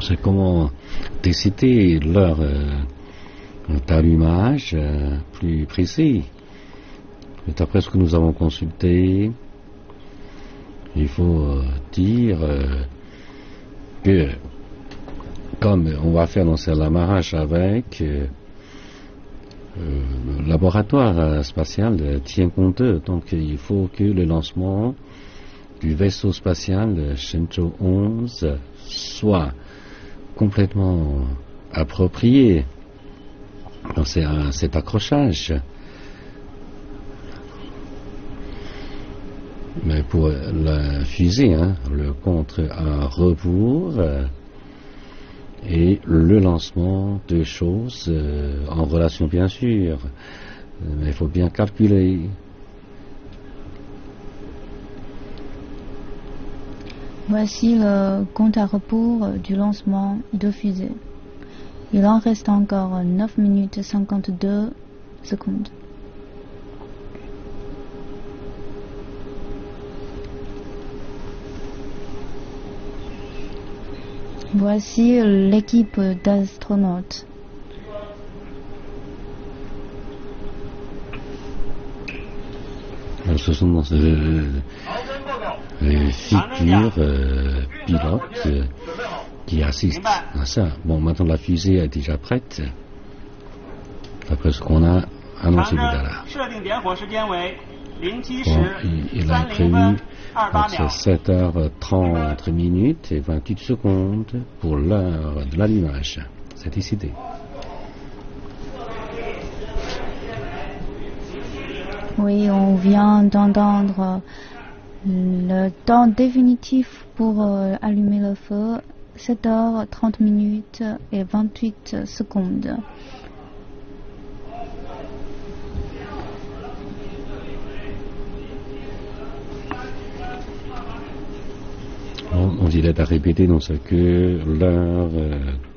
C'est comment décider leur d'allumage plus précis. D'après ce que nous avons consulté, il faut dire que comme on va faire l'amarrage avec le laboratoire spatial tient compte d'eux, donc il faut que le lancement du vaisseau spatial Shenzhou 11 soit complètement approprié dans cet accrochage. Mais pour la fusée, le contre à rebours et le lancement de choses en relation bien sûr, mais il faut bien calculer. Voici le compte à rebours du lancement de fusée. Il en reste encore 9 minutes 52 secondes. Voici l'équipe d'astronautes. Ce sont les figures pilotes qui assistent à ça. Bon, maintenant la fusée est déjà prête, d'après ce qu'on a annoncé tout à l'heure. Bon, il a prévu 7h30 minutes et 28 secondes pour l'heure de l'allumage. C'est décidé. Oui, on vient d'entendre le temps définitif pour allumer le feu, 7h30 minutes et 28 secondes. On dirait à répéter dans ce que l'heure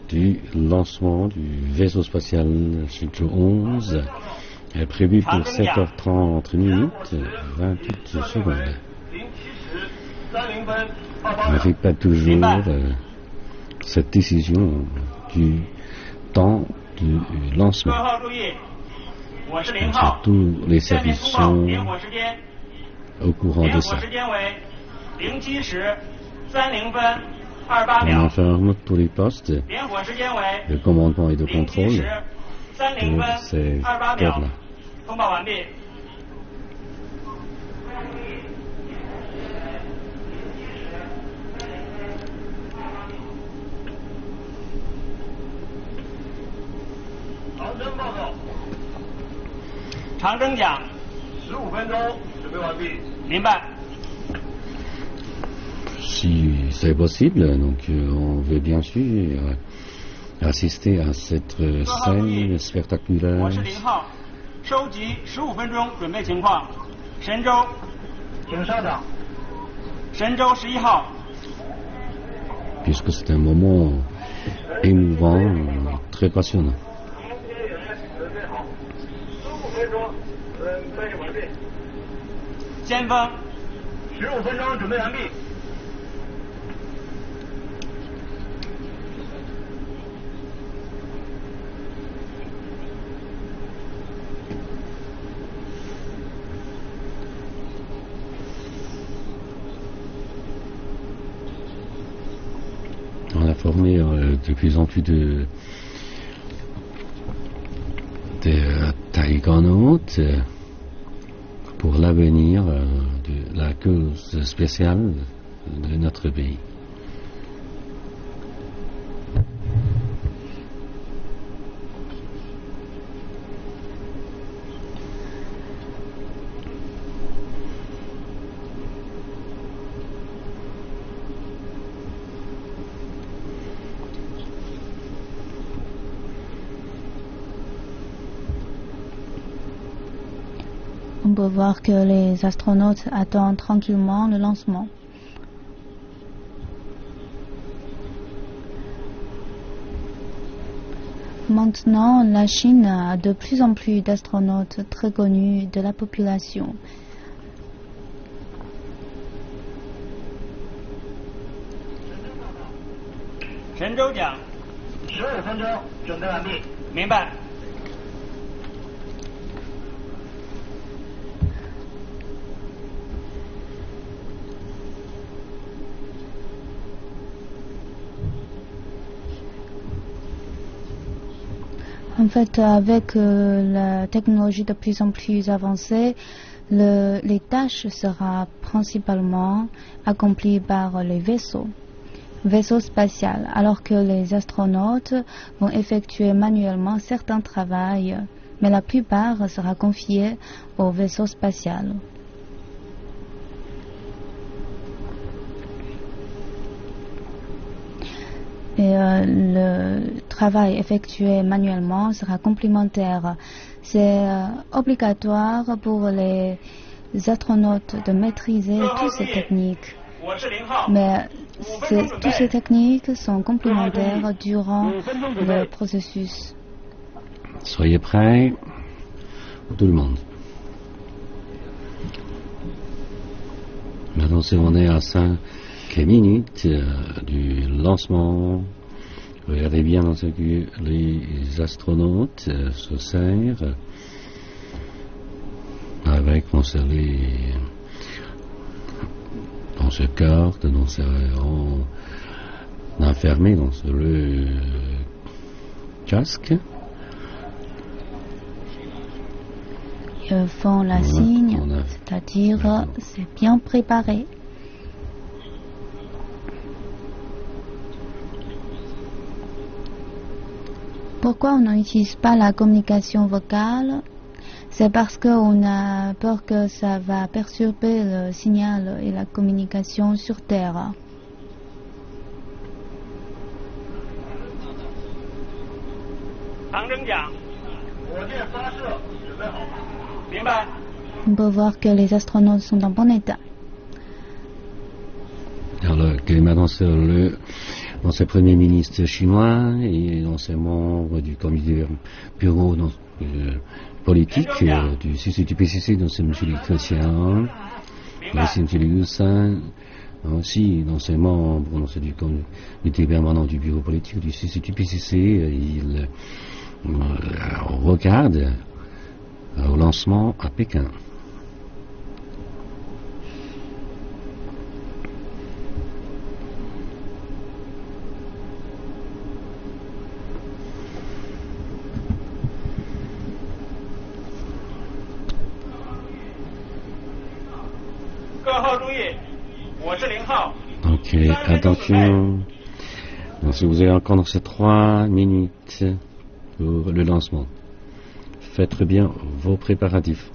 du lancement du vaisseau spatial Shenzhou 11 est prévue pour 7h30 minutes 28 secondes. On répète toujours cette décision du temps du lancement. Tous les services sont au courant de ça. On informe tous les postes de commandement et de contrôle de ces heures-là. Si c'est possible, donc on veut bien sûr assister à cette scène spectaculaire. Puisque c'est un moment émouvant, très passionnant. On a formé de plus en plus de taïganautes pour l'avenir de la cause spéciale de notre pays. On peut voir que les astronautes attendent tranquillement le lancement. Maintenant, la Chine a de plus en plus d'astronautes très connus de la population. 神舟桨15分钟，准备完毕。明白。En fait, avec la technologie de plus en plus avancée, les tâches seront principalement accomplies par les vaisseaux spatiaux, alors que les astronautes vont effectuer manuellement certains travaux, mais la plupart sera confiée aux vaisseaux spatiaux. Et le travail effectué manuellement sera complémentaire. C'est obligatoire pour les astronautes de maîtriser toutes ces techniques. Mais toutes ces techniques sont complémentaires durant le processus. Soyez prêts, tout le monde. Maintenant, on est à 5 minutes du lancement. Regardez bien dans ce que les astronautes se servent avec dans ce corps, enfermé dans le casque. Ils font la signe, c'est-à-dire c'est bien préparé. Pourquoi on n'utilise pas la communication vocale? C'est parce qu'on a peur que ça va perturber le signal et la communication sur Terre. On peut voir que les astronautes sont en bon état. Alors, maintenant, dans ce premier ministre chinois et dans ces membres du comité bureau politique du CCTPCC, dans c'est M. Li Keqiang, c'est M. Liu Yusan, aussi dans ces membres du comité permanent du bureau politique du CCTPCC, ils regardent au lancement à Pékin. Ok, attention. Donc, si vous avez encore ces 3 minutes pour le lancement, faites bien vos préparatifs.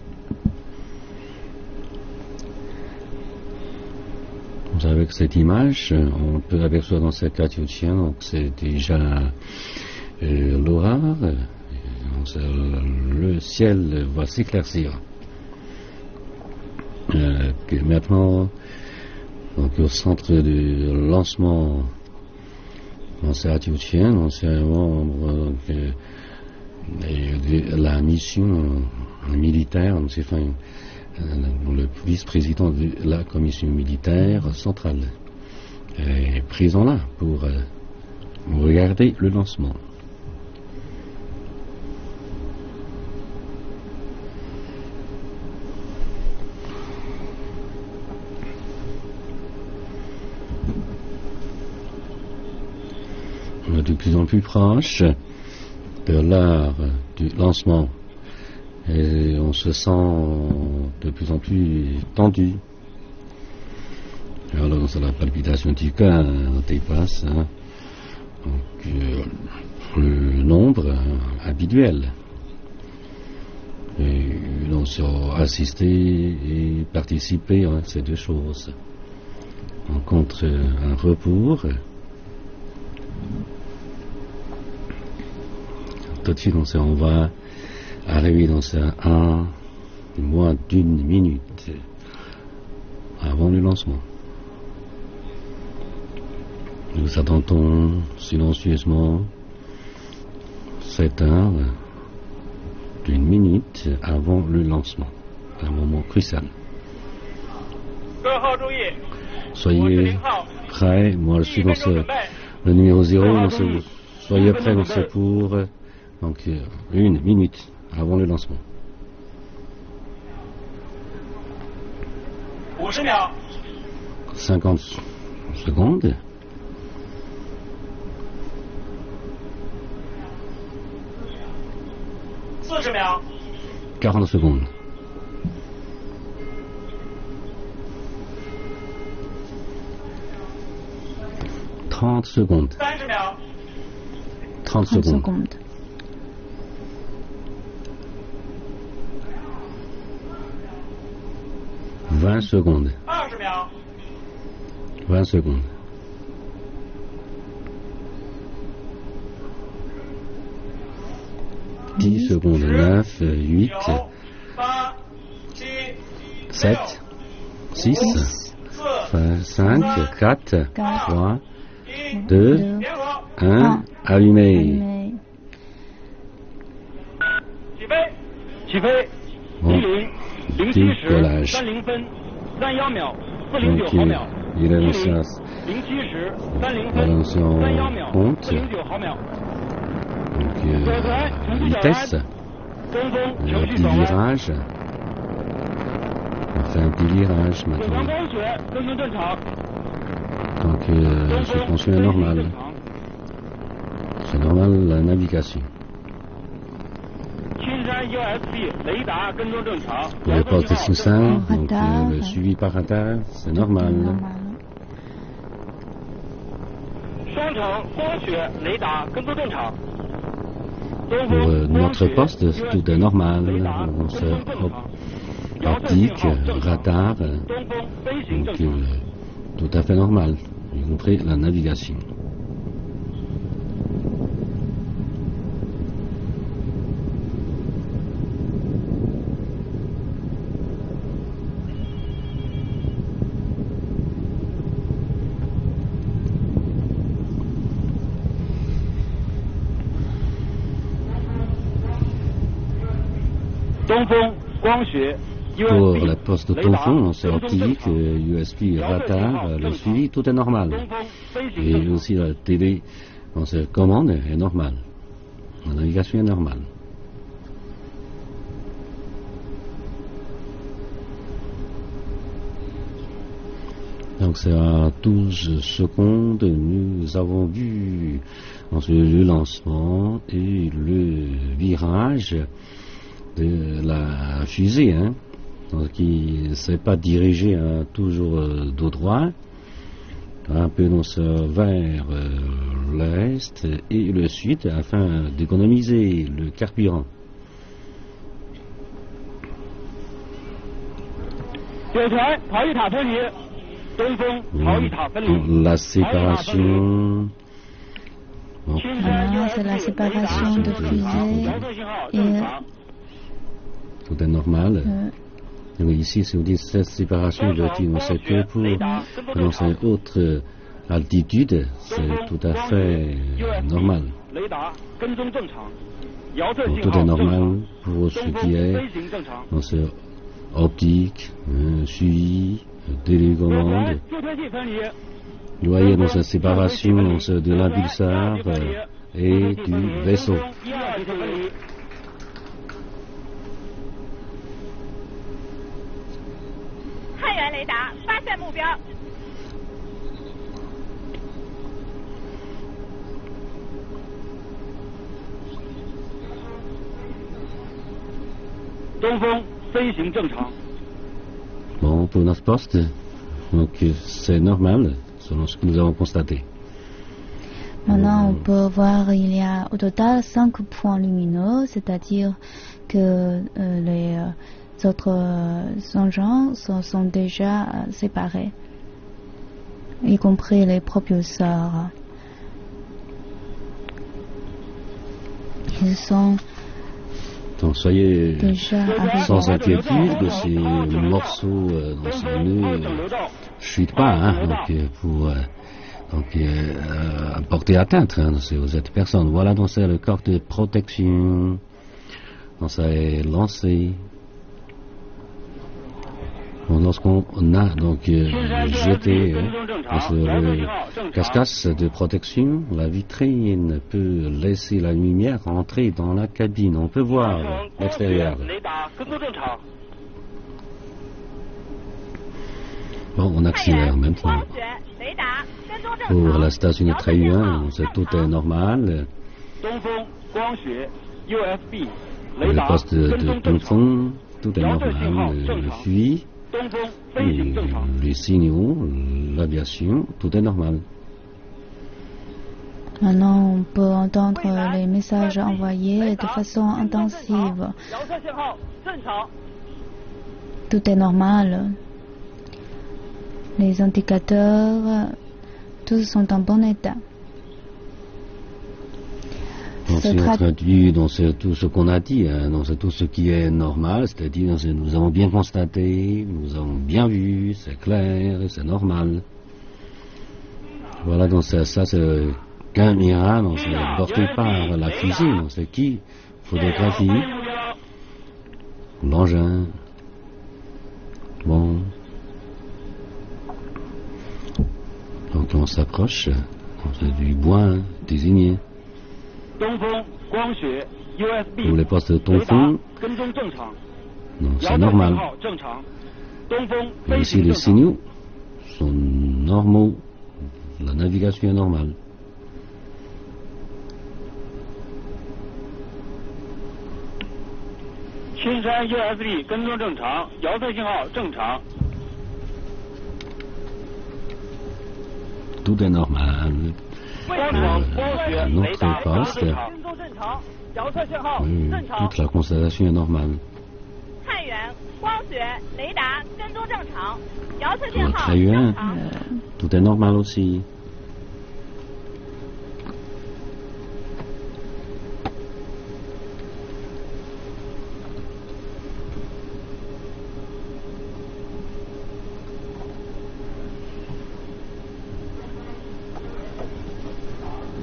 Donc, avec cette image, on peut apercevoir dans cette Katiouchien, donc c'est déjà l'orage, le ciel va s'éclaircir. Maintenant, donc, au centre du lancement, on s'est Katiouchien, on s'est membre de la mission militaire, on s'est fait le vice-président de la commission militaire centrale est présent là pour regarder le lancement. De plus en plus proche de l'heure du lancement et on se sent de plus en plus tendu. Alors la palpitation du cœur dépasse donc, le nombre habituel. Et on s'est assisté et participé à ces deux choses. On compte un retour. Tout de suite, on va arriver dans moins d'une minute avant le lancement. Nous attendons silencieusement 7 heures d'une minute avant le lancement. Un moment crucial. Soyez prêts, moi je suis dans ce Le numéro 0, soyez prêts pour donc, 1 minute avant le lancement. 50秒， 50 secondes. 40秒， 40 secondes. 30 secondes. 30秒， 30 30 secondes. secondes. 20 secondes. 20秒， 20 secondes. 10 secondes. 9, 8, 8、7、 7, 6, 4、 5, 4, 3, 1， 2, 2, 点火， 1, allumez. allumez. 起飞，起飞， Bon, 0时 décollage. 30分31秒 Donc, 409毫秒， il a lancé 0时30 il a 分 lancé en 31秒 compte. 409毫秒， Donc, vitesse, 中锋 un 程序 petit 转弯， virage. On fait un petit virage 左 maintenant. 方光学跟踪正常， Donc, 中 suspension 锋 est 飞行 normale. 正常， C'est normal la navigation. 青山 USB 雷达跟踪正常， Pour le poste de Sinsan, donc radar. le suivi par radar, c'est normal. Normal. 双城光学雷达跟踪正常，东 Pour 风光 notre 学 poste, tout est normal. 雷达 On 跟 se 踪正常，遥测信 optique, 号正常， radar, 东风飞行 donc 正常。 tout à fait normal, y compris la navigation. Pour la poste de Tonfon, c'est optique, USB, radar, le suivi, tout est normal. Et aussi la télé, on se commande, est normale. La navigation est normale. Donc c'est à 12 secondes, nous avons vu le lancement et le virage de la fusée, hein, donc qui ne s'est pas dirigée toujours dos droit, un peu vers l'est et le sud afin d'économiser le carburant. La séparation. Maintenant, c'est la séparation de fusée et tout est normal. Donc ici, si on dit cette séparation de fusée, on sait que pour une autre altitude, c'est tout à fait normal. Donc, tout est normal pour ce qui est donc, optique, suivi, télécommande. Vous voyez dans cette séparation de l'impulseur et du vaisseau. Bon, pour notre poste, donc c'est normal, selon ce que nous avons constaté. Maintenant, on peut voir il y a au total 5 points lumineux, c'est-à-dire que les autres engins sont déjà séparés, y compris les propulseurs. Ils sont donc soyez déjà sans inquiétude que ces morceaux dans ces nœuds ne chutent pas, hein, donc porter atteinte aux autres personnes. Voilà, donc c'est le corps de protection. Donc ça est lancé. Bon, lorsqu'on a donc jeté le cache-cache de protection, la vitrine peut laisser la lumière entrer dans la cabine. On peut voir l'extérieur. Bon, on accélère maintenant. Pour la station de Taiyuan, tout est normal. Le poste de Dongfeng, tout est normal. Le fuit, les signaux, l'aviation, tout est normal. Maintenant, on peut entendre les messages envoyés de façon intensive. Tout est normal. Les indicateurs, tous sont en bon état. On s'est traduit dans tout ce qu'on a dit, dans tout ce qui est normal, c'est-à-dire nous avons bien constaté, nous avons bien vu, c'est clair, c'est normal. Voilà, donc ça c'est caméra, c'est porté par la fusée, c'est qui photographie, l'engin. Bon. Donc on s'approche, c'est du bois désigné. Pour les postes de Dongfeng, c'est normal. Et ici les signaux sont normaux, la navigation est normale. Tout est normal. Notre poste, toute la constellation est normale. Pour Taiyuan, tout est normal aussi.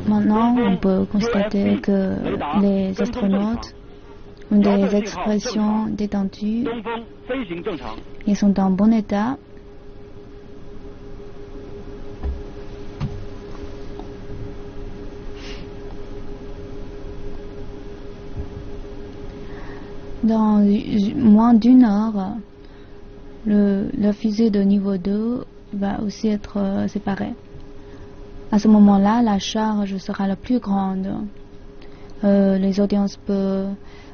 Maintenant, on peut constater que les astronautes ont des expressions détendues. Ils sont en bon état. Dans moins d'une heure, la fusée de niveau 2 va aussi être séparée. À ce moment-là, la charge sera la plus grande. Les audiences peuvent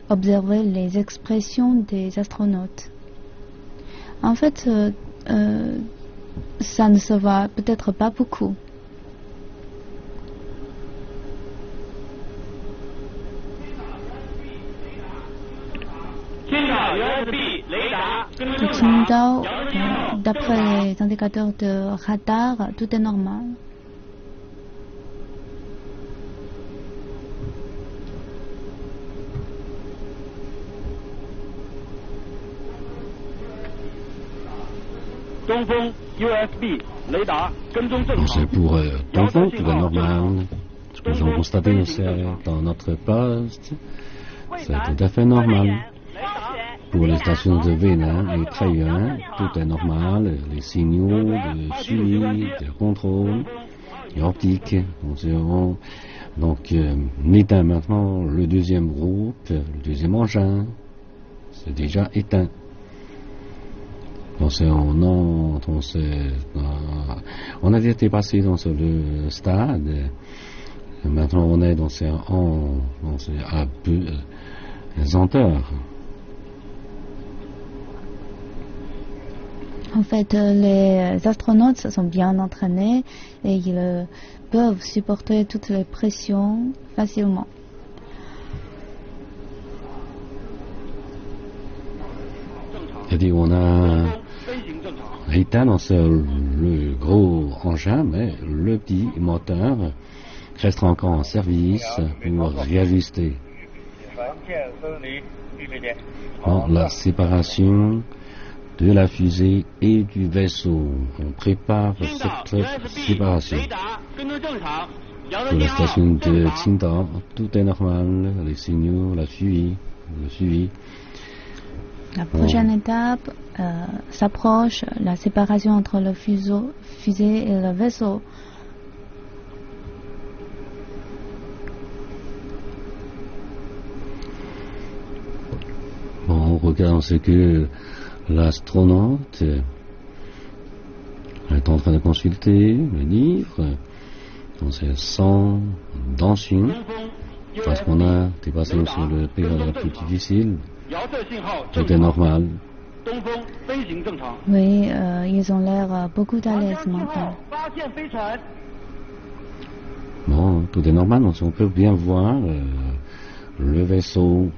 observer les expressions des astronautes. En fait, ça ne se voit peut-être pas beaucoup. D'après les indicateurs de radar, tout est normal. C'est pour Dongfeng, tout est normal. Ce que nous avons constaté dans notre poste, c'est tout à fait normal. Pour les stations de Vénin et Taiyuan, tout est normal. Les signaux de suivi, de contrôle, et optique. Donc, on éteint maintenant le deuxième groupe, le deuxième engin. C'est déjà éteint. On a été passé dans le stade. Maintenant, on est dans à pesanteur. En fait, les astronautes sont bien entraînés et ils peuvent supporter toutes les pressions facilement. C'est-à-dire, on a éteint le gros engin, mais le petit moteur restera encore en service pour réajuster. Bon, la séparation de la fusée et du vaisseau. On prépare cette séparation. Pour la station de Qingdao, tout est normal, les signaux, le suivi. La prochaine étape s'approche, la séparation entre le fusée et le vaisseau. Bon, on regarde ce que l'astronaute est en train de consulter, le livre, dans ses 100 dansing, parce qu'on a dépassé sur le période la plus difficile, tout est normal. Oui, ils ont l'air beaucoup à l'aise maintenant. Bon, tout est normal, donc on peut bien voir le vaisseau.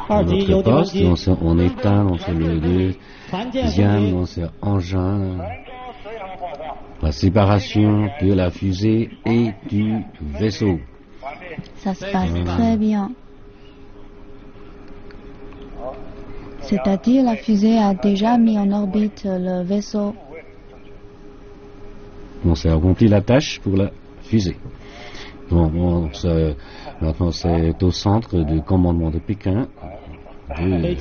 Notre poste, on éteint le deuxième engin, la séparation de la fusée et du vaisseau. Ça se passe très bien. C'est-à-dire la fusée a déjà mis en orbite le vaisseau. On s'est accompli la tâche pour la fusée. Bon, maintenant c'est au centre du commandement de Pékin de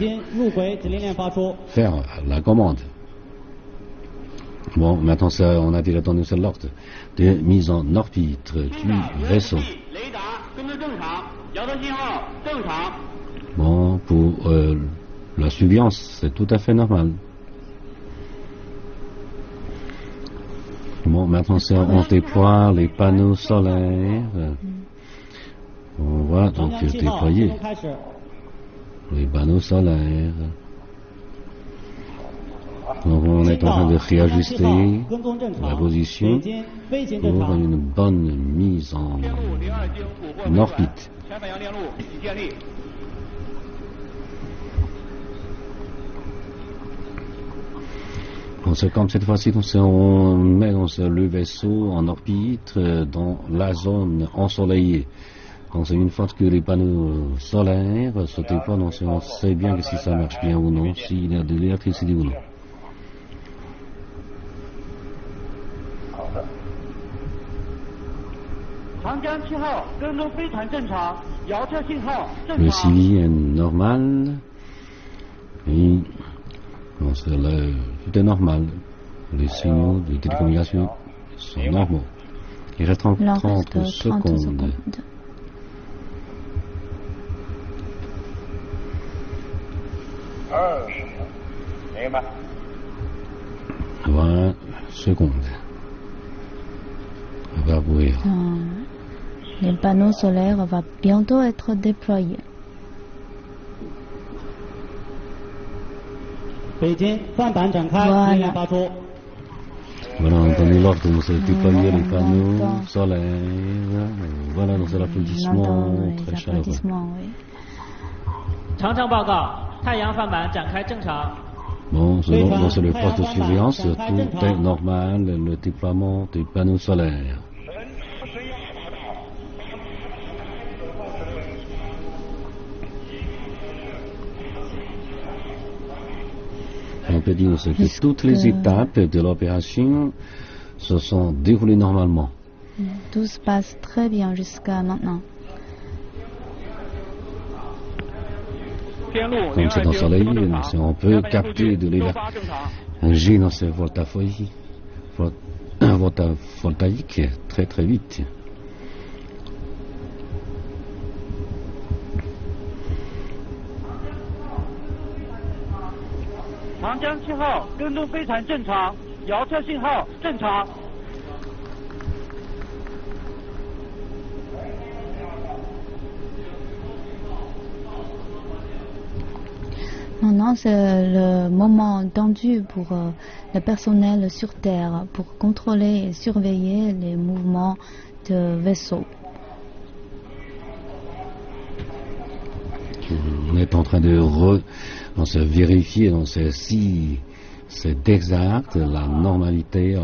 faire la commande. Bon, maintenant on a déjà donné l'ordre de mise en orbite du vaisseau. Bon, pour la surveillance, c'est tout à fait normal. Bon, maintenant on déploie les panneaux solaires. On va donc déployer les panneaux solaires. Donc on est en train de réajuster la position pour une bonne mise en orbite. Bon, c'est comme cette fois-ci, on met le vaisseau en orbite dans la zone ensoleillée. Donc une fois que les panneaux solaires se déploient, on sait bien que si ça marche bien ou non, s'il y a de l'électricité ou non. Le suivi est normal. Et bon, tout est normal. Les signaux de télécommunication sont normaux. Il reste encore 30 secondes. Voilà, secondes. On va ouvrir. Les panneaux solaires vont bientôt être déployés. Voilà. Voilà, on donne l'ordre de déployer les panneaux solaires. Voilà, dans l'applaudissement très chaleureux. Bon, c'est le poste de surveillance, tout est normal, le déploiement des panneaux solaires. On peut dire que toutes les étapes de l'opération se sont déroulées normalement. Tout se passe très bien jusqu'à maintenant. Comme c'est ensoleillé, on peut capter de l'énergie dans ce voltaïque très très vite. Maintenant, c'est le moment tendu pour le personnel sur Terre pour contrôler et surveiller les mouvements de vaisseau. On est en train de vérifier si c'est exact, la normalité.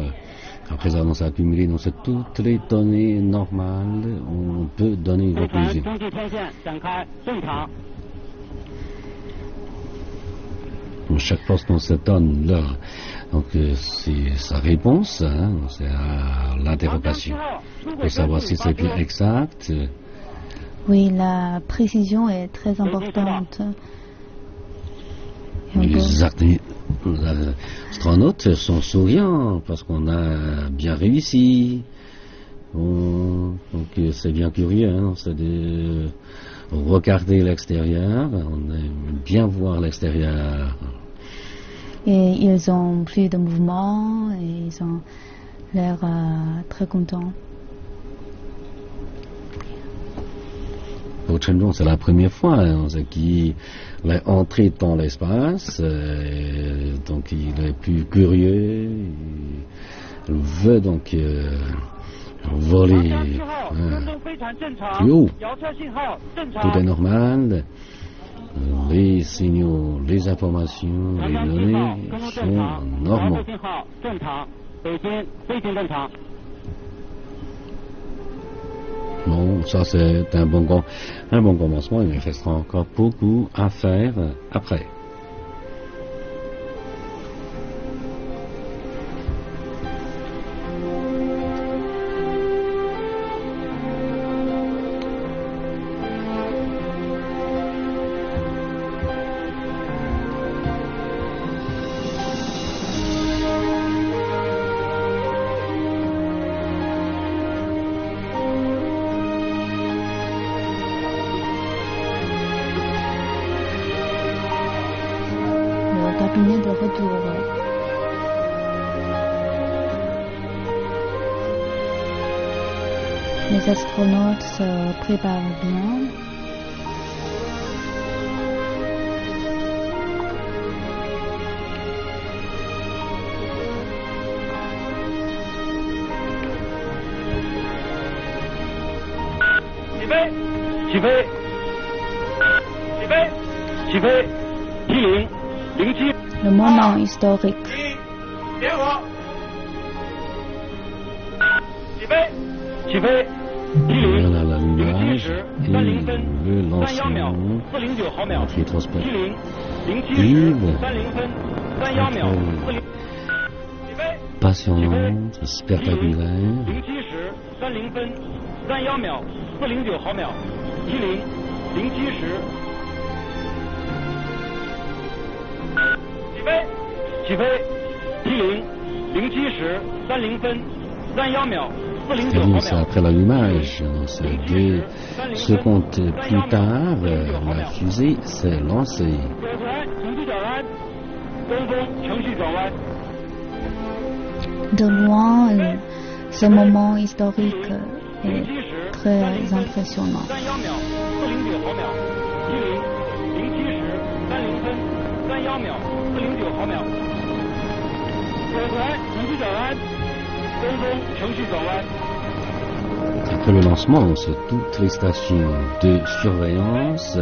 Après avoir accumulé toutes les données normales, on peut donner une conclusion. chaque poste on se donne là. Donc c'est sa réponse, hein, c'est à l'interrogation. Pour savoir si c'est bien exact. Oui, la précision est très importante. Les astronautes sont souriants parce qu'on a bien réussi. Donc c'est bien curieux, hein, c'est de regarder l'extérieur, on aime bien voir l'extérieur. Et ils ont plus de mouvement et ils ont l'air très contents. Pour Chen Zhong, c'est la première fois hein, qu'il est entré dans l'espace, donc il est plus curieux, il veut donc voler plus haut. Tout est normal, les signaux, les informations, les données sont normaux. Bon, ça c'est un bon commencement, il me restera encore beaucoup à faire après. Cabinet de retour. Les astronautes se préparent bien. Le moment historique. Voilà l'allumage et le lancement rétrospective passionnante, spectaculaire. C'est après l'allumage, c'est 2 secondes plus tard, la fusée s'est lancée. De loin, ce moment historique est très impressionnant. Après le lancement, toutes les stations de surveillance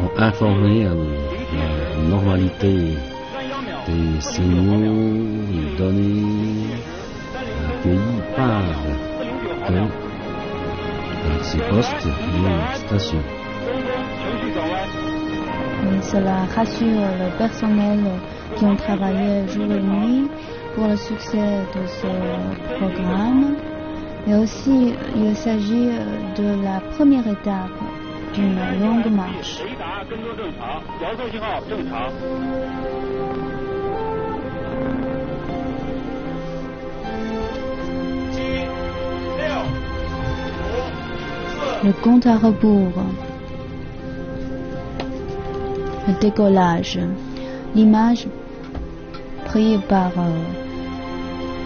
ont informé à la normalité des signaux et données accueillis par ces postes et stations. Et cela rassure le personnel qui ont travaillé jour et nuit pour le succès de ce programme. Et aussi, il s'agit de la première étape d'une longue marche. Le compte à rebours, le décollage, l'image prise par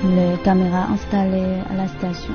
les caméras installées à la station.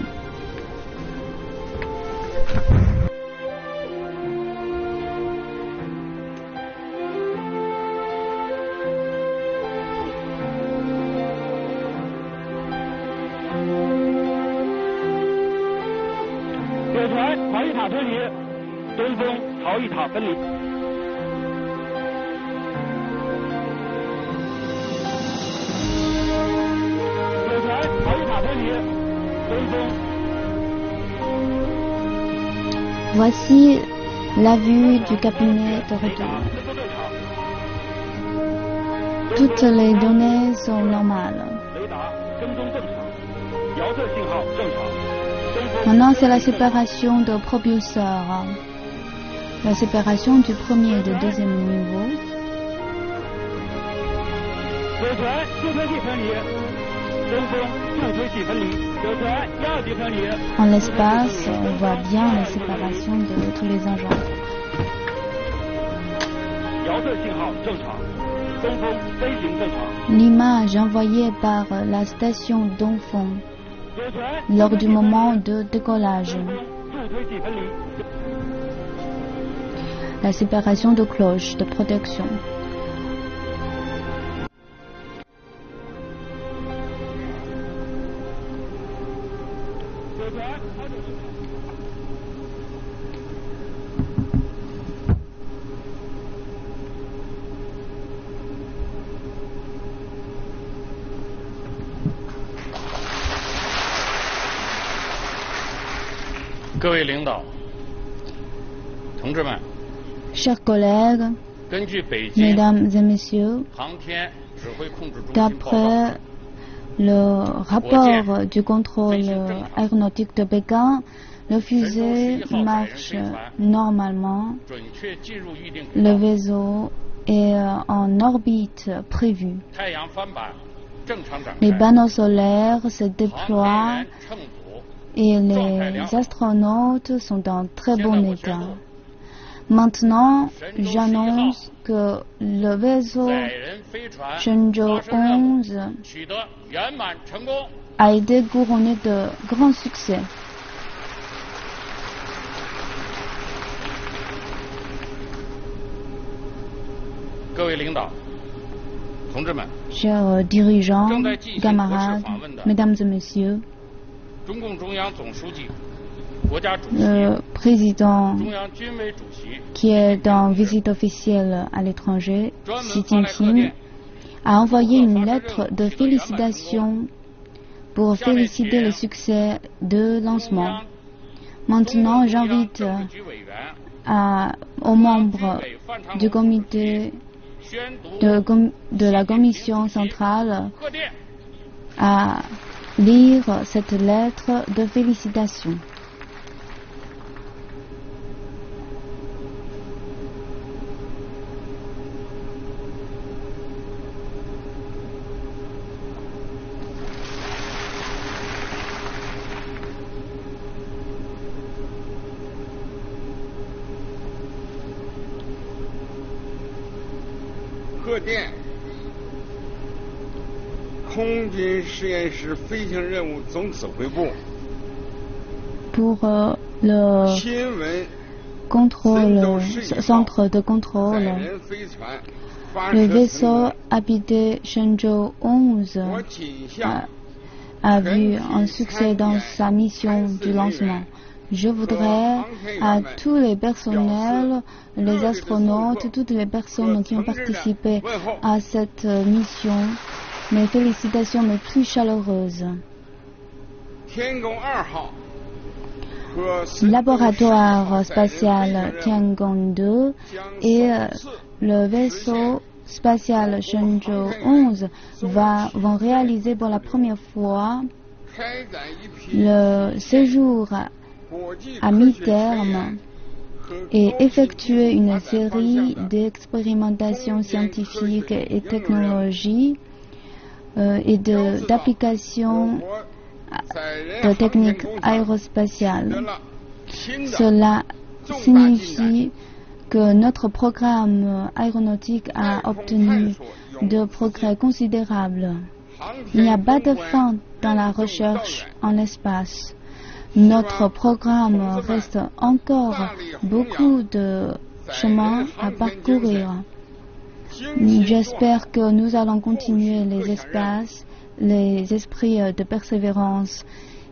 Voici la vue du cabinet de retour. toutes les données sont normales. Maintenant, c'est la séparation de propulseurs. La séparation du premier et du deuxième niveau. En l'espace, on voit bien la séparation de tous les engins. L'image envoyée par la station Dongfeng lors du moment de décollage. La séparation de cloches de protection. Chers collègues, mesdames et messieurs, d'après le rapport du contrôle aéronautique de Pékin, le fusée marche normalement. Le vaisseau est en orbite prévue. Les panneaux solaires se déploient et les astronautes sont en très bon état. Maintenant, j'annonce que le vaisseau Shenzhou 11 a été couronné de grands succès. Chers dirigeants, camarades, mesdames et messieurs, le président qui est en visite officielle à l'étranger, Xi Jinping, a envoyé une lettre de félicitations pour féliciter le succès de lancement. Maintenant, j'invite aux membres du comité de la commission centrale à lire cette lettre de félicitations. Pour le centre de contrôle, le vaisseau habité Shenzhou 11 a vu un succès dans sa mission du lancement. Je voudrais à tous les personnels, les astronautes, toutes les personnes qui ont participé à cette mission, mes félicitations les plus chaleureuses. Laboratoire spatial Tiangong 2 et le vaisseau spatial Shenzhou 11 vont réaliser pour la première fois le séjour à mi-terme et effectuer une série d'expérimentations scientifiques et technologiques et d'applications de techniques aérospatiales. Cela signifie que notre programme aéronautique a obtenu de progrès considérables. Il n'y a pas de fin dans la recherche en espace. Notre programme reste encore beaucoup de chemin à parcourir. J'espère que nous allons continuer les esprits de persévérance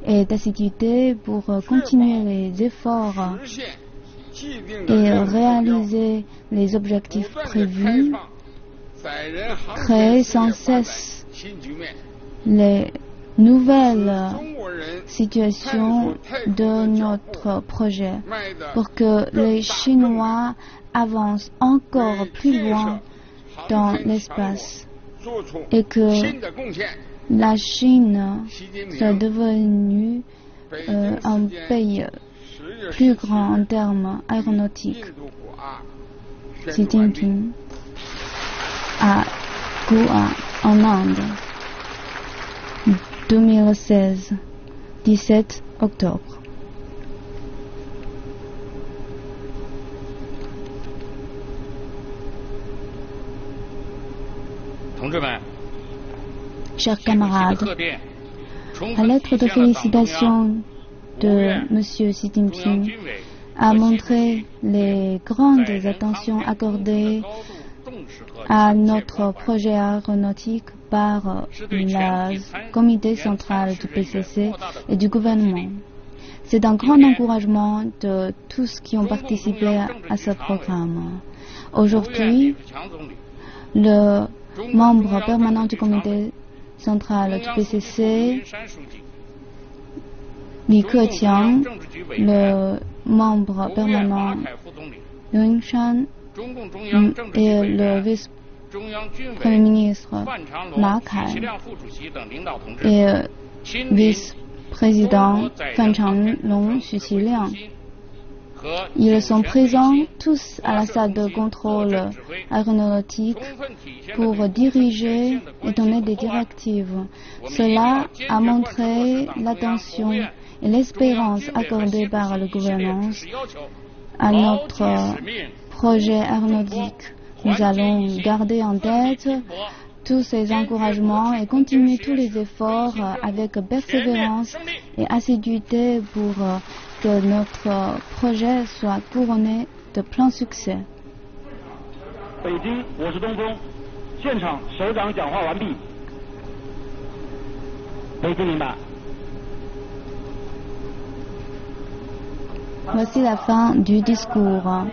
et d'assiduité pour continuer les efforts et réaliser les objectifs prévus, créer sans cesse les nouvelles situations de notre projet pour que les Chinois avancent encore plus loin dans l'espace. et que la Chine soit devenue un pays plus grand en termes aéronautiques. Xi Jinping à Goa, en Inde, 2016, 17 octobre. Chers camarades, la lettre de félicitations de M. Xi Jinping a montré les grandes attentions accordées à notre projet aéronautique par le comité central du PCC et du gouvernement. C'est un grand encouragement de tous qui ont participé à ce programme. Aujourd'hui, le membre permanent du comité central du PCC, Li Keqiang, le membre permanent Liu Shan et le vice-premier ministre Ma Kai et vice-président Fan Changlong Xu Qiliang. Ils sont présents tous à la salle de contrôle aéronautique pour diriger et donner des directives. Cela a montré l'attention et l'espérance accordée par la gouvernance à notre projet aéronautique. Nous allons garder en tête tous ces encouragements et continuer tous les efforts avec persévérance et assiduité pour que notre projet soit couronné de plein succès. 北京，我是东风，现场首长讲话完毕。北京明白。 Voici la fin du discours.